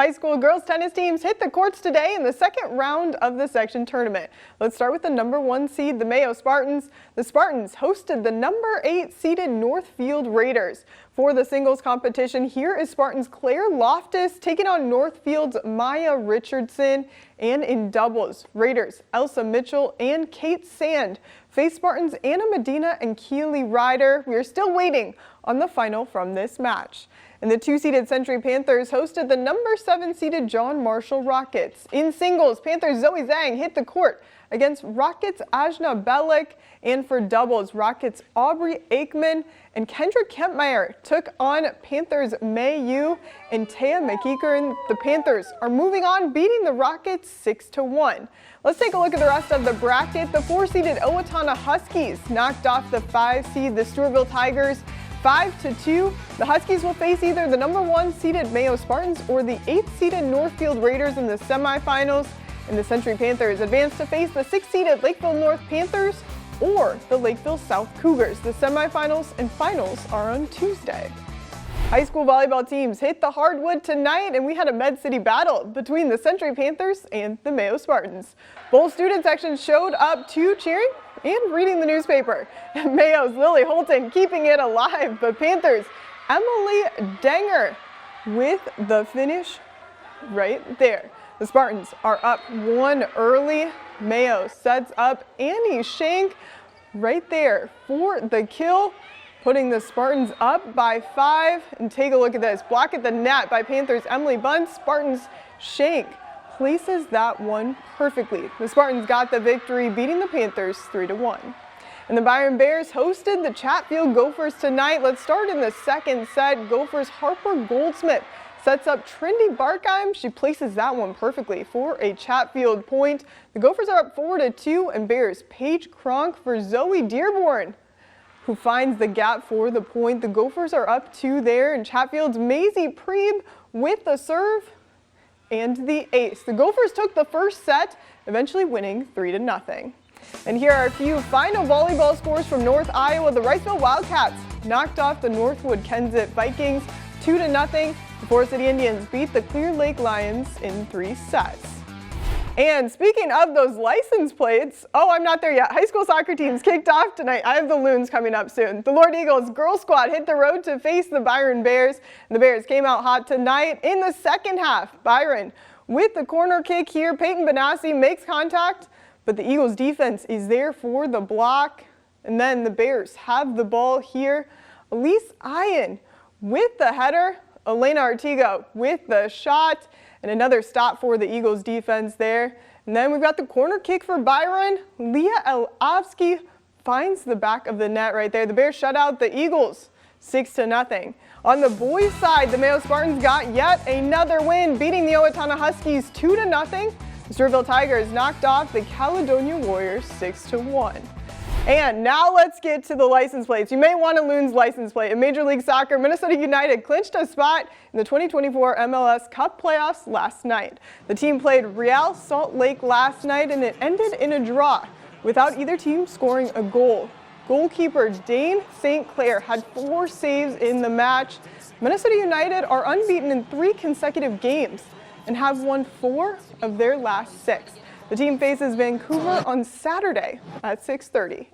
High school girls tennis teams hit the courts today in the second round of the section tournament. Let's start with the number 1 seed, the Mayo Spartans. The Spartans hosted the number 8 seeded Northfield Raiders. For the singles competition, here is Spartans' Claire Loftus taking on Northfield's Maya Richardson. And in doubles, Raiders' Elsa Mitchell and Kate Sand face Spartans' Anna Medina and Keely Ryder. We are still waiting on the final from this match. And the 2-seeded Century Panthers hosted the number 7-seeded John Marshall Rockets. In singles, Panthers' Zoe Zhang hit the court against Rockets' Ajna Belik. And for doubles, Rockets' Aubrey Aikman and Kendra Kempmeyer took on Panthers' Mei Yu and Taya McEachern. The Panthers are moving on, beating the Rockets 6-1. Let's take a look at the rest of the bracket. The 4-seeded Owatonna Huskies knocked off the 5-seed, the Stewartville Tigers, 5-2. The Huskies will face either the number 1 seeded Mayo Spartans or the 8th-seeded Northfield Raiders in the semifinals. And the Century Panthers advance to face the 6th-seeded Lakeville North Panthers or the Lakeville South Cougars. The semifinals and finals are on Tuesday. High school volleyball teams hit the hardwood tonight, and we had a Med City battle between the Century Panthers and the Mayo Spartans. Both student sections showed up to cheering and reading the newspaper. Mayo's Lily Holton keeping it alive, but Panthers' Emily Denger with the finish right there. The Spartans are up 1 early. Mayo sets up Annie Shank right there for the kill, putting the Spartans up by 5. And take a look at this. Block at the net by Panthers' Emily Bunce. Spartans' Shank places that one perfectly. The Spartans got the victory, beating the Panthers 3-1. And the Byron Bears hosted the Chatfield Gophers tonight. Let's start in the second set. Gophers' Harper Goldsmith sets up Trinity Barkheim. She places that one perfectly for a Chatfield point. The Gophers are up 4-2, and Bears' Paige Kronk for Zoe Dearborn, who finds the gap for the point. The Gophers are up 2 there, and Chatfield's Maisie Preeb with the serve and the ace. The Gophers took the first set, eventually winning 3-0. And here are a few final volleyball scores from North Iowa. The Riceville Wildcats knocked off the Northwood Kensett Vikings 2-0. The Forest City Indians beat the Clear Lake Lions in 3 sets. And speaking of those license plates, I'm not there yet. High school soccer teams kicked off tonight. I have the Loons coming up soon. The Lord Eagles girls squad hit the road to face the Byron Bears. And the Bears came out hot tonight in the second half. Byron with the corner kick here. Peyton Benassi makes contact, but the Eagles defense is there for the block. And then the Bears have the ball here. Elise Ian with the header. Elena Artigo with the shot. And another stop for the Eagles defense there. And then we've got the corner kick for Byron. Leah Elavsky finds the back of the net right there. The Bears shut out the Eagles 6-0. On the boys' side, the Mayo Spartans got yet another win, beating the Owatonna Huskies 2-0. The Stewartville Tigers knocked off the Caledonia Warriors 6-1. And now let's get to the license plates. You may want a Loons license plate. In Major League Soccer, Minnesota United clinched a spot in the 2024 MLS Cup playoffs last night. The team played Real Salt Lake last night, and it ended in a draw without either team scoring a goal. Goalkeeper Dane St. Clair had 4 saves in the match. Minnesota United are unbeaten in 3 consecutive games and have won 4 of their last 6. The team faces Vancouver on Saturday at 6:30